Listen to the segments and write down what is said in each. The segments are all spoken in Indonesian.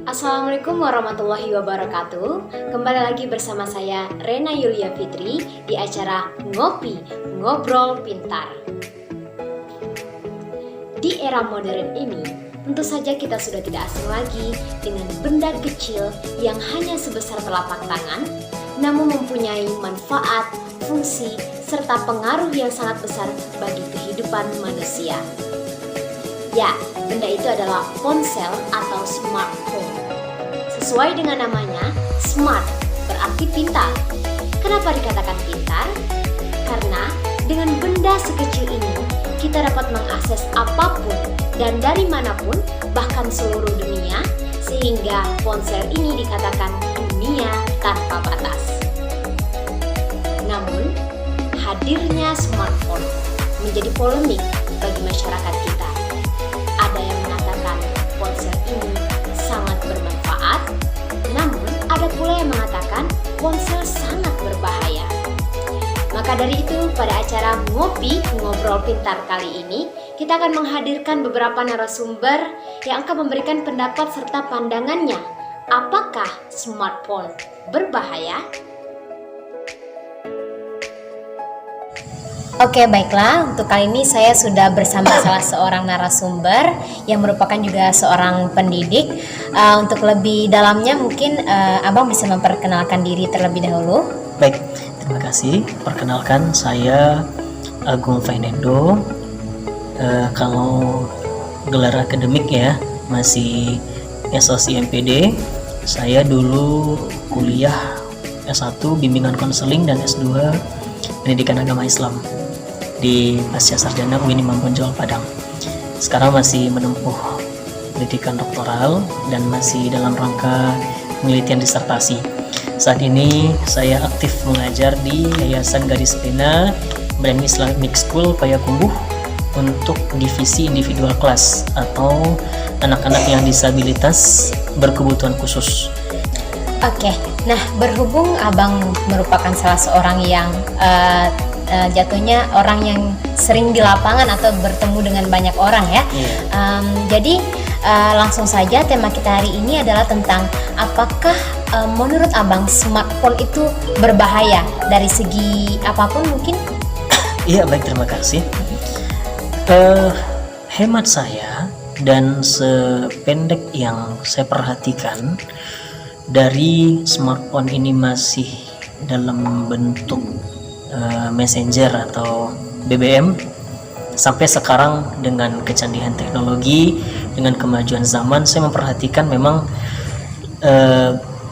Assalamualaikum warahmatullahi wabarakatuh. Kembali lagi bersama saya Rena Yulia Fitri di acara Ngopi, Ngobrol Pintar. Di era modern ini, tentu saja kita sudah tidak asing lagi dengan benda kecil yang hanya sebesar telapak tangan, namun mempunyai manfaat, fungsi, serta pengaruh yang sangat besar bagi kehidupan manusia. Ya, benda itu adalah ponsel atau smartphone. Sesuai dengan namanya, smart berarti pintar. Kenapa dikatakan pintar? Karena dengan benda sekecil ini, kita dapat mengakses apapun dan dari manapun, bahkan seluruh dunia, sehingga ponsel ini dikatakan dunia tanpa batas. Namun, hadirnya smartphone menjadi polemik bagi masyarakat kita. Ada yang mengatakan ponsel ini sangat bermanfaat, namun ada pula yang mengatakan ponsel sangat berbahaya. Maka dari itu, pada acara Ngopi Ngobrol Pintar kali ini, kita akan menghadirkan beberapa narasumber yang akan memberikan pendapat serta pandangannya. Apakah smartphone berbahaya? Oke, baiklah. Untuk kali ini saya sudah bersama salah seorang narasumber yang merupakan juga seorang pendidik. Untuk lebih dalamnya mungkin Abang bisa memperkenalkan diri terlebih dahulu. Baik, terima kasih. Perkenalkan, saya Agung Fernando. Kalau gelar akademik ya, masih SOC MPD. Saya dulu kuliah S1 Bimbingan Konseling dan S2 Pendidikan Agama Islam di Pasca Sarjana UIN Imam Bonjol Padang. Sekarang masih menempuh pendidikan doktoral dan masih dalam rangka penelitian disertasi. Saat ini saya aktif mengajar di Yayasan Gadis Pena Brand Islamic School Payakumbuh untuk divisi individual kelas atau anak-anak yang disabilitas berkebutuhan khusus. Oke, nah berhubung Abang merupakan salah seorang yang jatuhnya orang yang sering di lapangan atau bertemu dengan banyak orang ya. Jadi langsung saja tema kita hari ini adalah tentang apakah menurut Abang smartphone itu berbahaya dari segi apapun mungkin? Iya, baik, terima kasih. Hemat saya dan sependek yang saya perhatikan, dari smartphone ini masih dalam bentuk messenger atau BBM sampai sekarang dengan kecanggihan teknologi, dengan kemajuan zaman, saya memperhatikan memang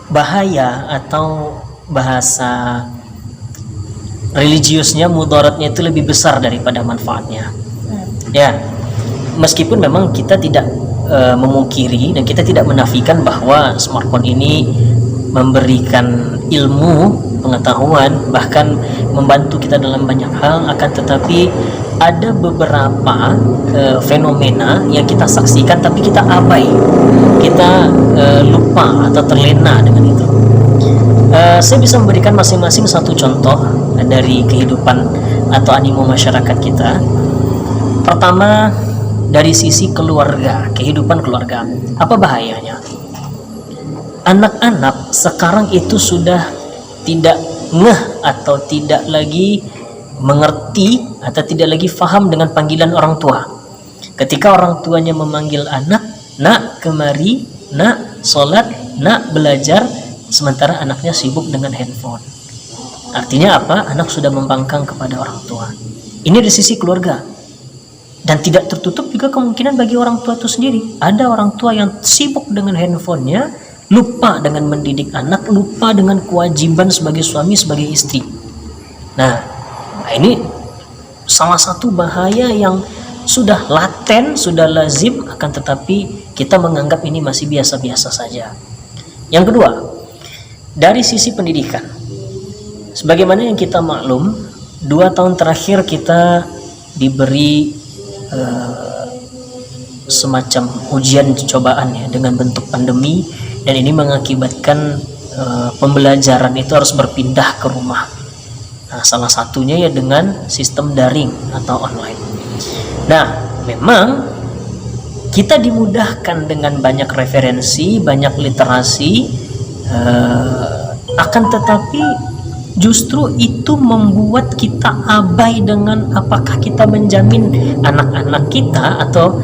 bahaya atau bahasa religiusnya, mudaratnya itu lebih besar daripada manfaatnya. Ya, meskipun memang kita tidak memungkiri dan kita tidak menafikan bahwa smartphone ini memberikan ilmu, pengetahuan, bahkan membantu kita dalam banyak hal, akan tetapi ada beberapa fenomena yang kita saksikan tapi kita abai, kita lupa atau terlena dengan itu. Saya bisa memberikan masing-masing satu contoh dari kehidupan atau animo masyarakat kita. Pertama, dari sisi keluarga, kehidupan keluarga, apa bahayanya? Anak-anak sekarang itu sudah tidak ngeh atau tidak lagi mengerti atau tidak lagi faham dengan panggilan orang tua. Ketika orang tuanya memanggil anak, nak kemari, nak sholat, nak belajar, sementara anaknya sibuk dengan handphone. Artinya apa? Anak sudah membangkang kepada orang tua. Ini dari sisi keluarga. Dan tidak tertutup juga kemungkinan bagi orang tua itu sendiri. Ada orang tua yang sibuk dengan handphonenya, lupa dengan mendidik anak, lupa dengan kewajiban sebagai suami, sebagai istri. Nah, ini salah satu bahaya yang sudah laten, sudah lazim, akan tetapi kita menganggap ini masih biasa-biasa saja. Yang kedua, dari sisi pendidikan, sebagaimana yang kita maklum, 2 tahun terakhir kita diberi semacam ujian cobaan ya, dengan bentuk pandemi, dan ini mengakibatkan pembelajaran itu harus berpindah ke rumah. Nah, salah satunya ya dengan sistem daring atau online. Nah, memang kita dimudahkan dengan banyak referensi, banyak literasi, akan tetapi justru itu membuat kita abai dengan apakah kita menjamin anak-anak kita atau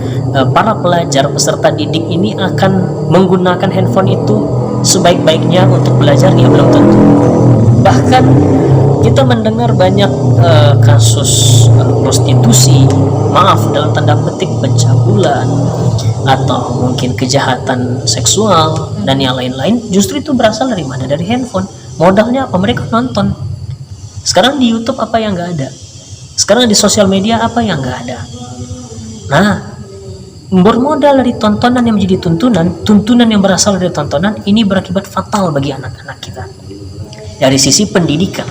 para pelajar peserta didik ini akan menggunakan handphone itu sebaik-baiknya untuk belajar. Ya belum tentu. Bahkan kita mendengar banyak kasus prostitusi, maaf dalam tanda petik pencabulan, atau mungkin kejahatan seksual dan yang lain-lain, justru itu berasal dari mana? Dari handphone. Modalnya apa? Mereka nonton. Sekarang di YouTube apa yang nggak ada? Sekarang di sosial media apa yang nggak ada? Nah, bermodal dari tontonan yang menjadi tuntunan yang berasal dari tontonan ini berakibat fatal bagi anak-anak kita dari sisi pendidikan,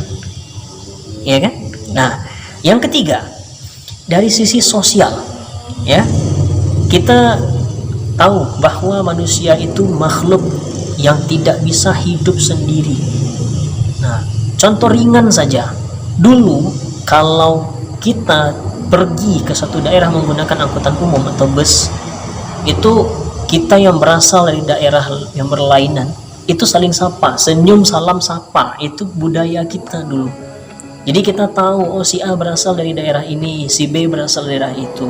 ya kan? Nah, yang ketiga dari sisi sosial, ya, kita tahu bahwa manusia itu makhluk yang tidak bisa hidup sendiri. Nah, contoh ringan saja, dulu kalau kita pergi ke satu daerah menggunakan angkutan umum atau bus, itu kita yang berasal dari daerah yang berlainan itu saling sapa, senyum, salam, sapa, itu budaya kita dulu. Jadi kita tahu, oh si A berasal dari daerah ini, si B berasal dari daerah itu.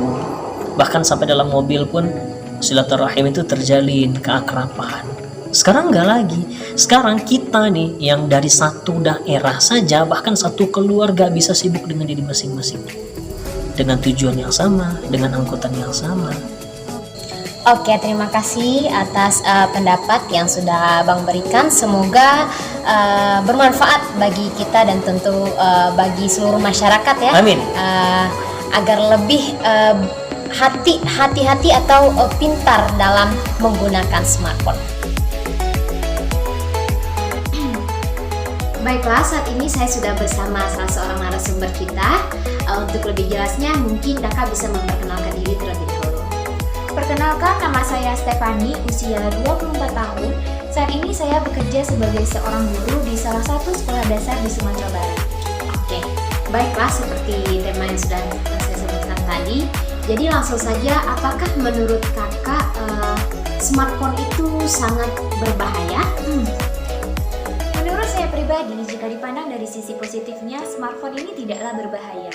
Bahkan sampai dalam mobil pun silaturahim itu terjalin, keakraban. Sekarang enggak lagi. Sekarang kita nih yang dari satu daerah saja, bahkan satu keluarga bisa sibuk dengan diri masing-masing, dengan tujuan yang sama, dengan angkutan yang sama. Oke, terima kasih atas pendapat yang sudah Bang berikan. Semoga bermanfaat bagi kita dan tentu bagi seluruh masyarakat ya. Amin. Agar lebih hati-hati atau pintar dalam menggunakan smartphone. Baiklah, saat ini saya sudah bersama salah seorang narasumber kita. Untuk lebih jelasnya, mungkin Daka bisa memperkenalkan diri terlebih dahulu. Perkenalkan, nama saya Stefani, usia 24 tahun. Saat ini saya bekerja sebagai seorang guru di salah satu sekolah dasar di Sumatera Barat. Oke, baiklah, seperti tema yang sudah saya sebutkan tadi. Jadi langsung saja, apakah menurut kakak smartphone itu sangat berbahaya? Menurut saya pribadi, jika dipandang dari sisi positifnya, smartphone ini tidaklah berbahaya.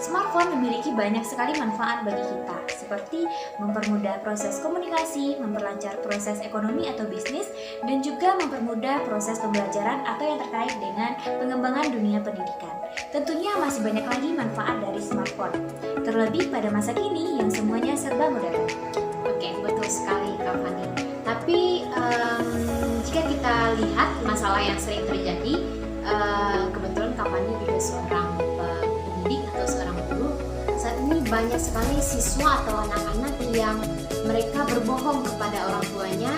Smartphone memiliki banyak sekali manfaat bagi kita, seperti mempermudah proses komunikasi, memperlancar proses ekonomi atau bisnis, dan juga mempermudah proses pembelajaran atau yang terkait dengan pengembangan dunia pendidikan. Tentunya masih banyak lagi manfaat dari smartphone, terlebih pada masa kini yang semuanya serba modern. Oke, betul sekali Kak Fani. Tapi jika kita lihat masalah yang sering terjadi, kebetulan Kak Fani juga seorang pendidik atau seorang guru. Saat ini banyak sekali siswa atau anak-anak yang mereka berbohong kepada orang tuanya.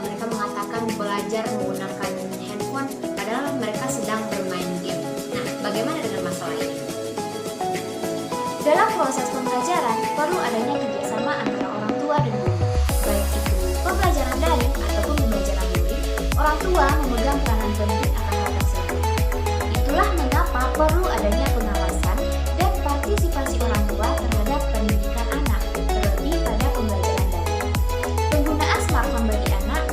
Mereka mengatakan belajar menggunakan handphone, padahal mereka sedang bermain game. Nah, bagaimana dengan masalah ini? Dalam proses pembelajaran, perlu adanya kerjasama antara orang tua dan guru, baik itu pembelajaran daring ataupun pembelajaran luring. Orang tua memegang peranan penting akan hal tersebut. Itulah mengapa perlu adanya pengawasan dan partisipasi orang tua terhadap pendidikan anak, terlebih pada pembelajaran daring. Penggunaan smartphone bagi anak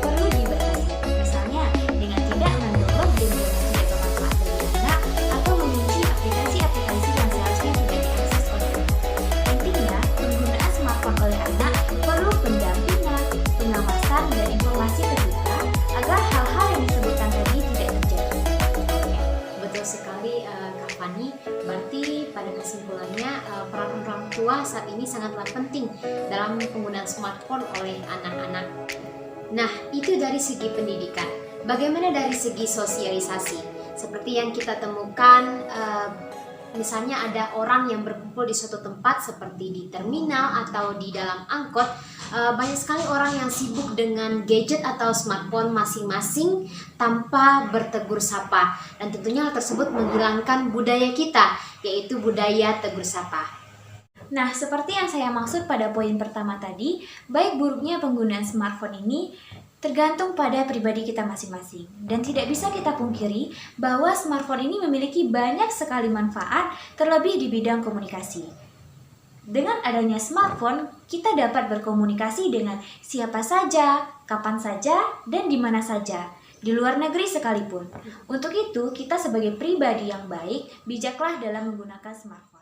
perlu dibatasi, misalnya dengan tidak mendownload game yang tidak bermanfaat bagi anak atau mengunci aplikasi-aplikasi yang seharusnya tidak diakses oleh anak. Intinya, penggunaan smartphone oleh anak perlu pendampingan, pengawasan, dan informasi terbuka agar hal-hal yang disebutkan tadi tidak terjadi. Oke, betul sekali Kak Fani. Berarti pada kesimpulannya peran orang tua saat ini sangatlah penting dalam penggunaan smartphone oleh anak-anak. Nah, itu dari segi pendidikan. Bagaimana dari segi sosialisasi? Seperti yang kita temukan, misalnya ada orang yang berkumpul di suatu tempat seperti di terminal atau di dalam angkot, banyak sekali orang yang sibuk dengan gadget atau smartphone masing-masing tanpa bertegur sapa, dan tentunya hal tersebut menghilangkan budaya kita, yaitu budaya tegur sapa. Nah, seperti yang saya maksud pada poin pertama tadi, baik buruknya penggunaan smartphone ini tergantung pada pribadi kita masing-masing. Dan tidak bisa kita pungkiri bahwa smartphone ini memiliki banyak sekali manfaat, terlebih di bidang komunikasi. Dengan adanya smartphone, kita dapat berkomunikasi dengan siapa saja, kapan saja, dan di mana saja, di luar negeri sekalipun. Untuk itu, kita sebagai pribadi yang baik, bijaklah dalam menggunakan smartphone.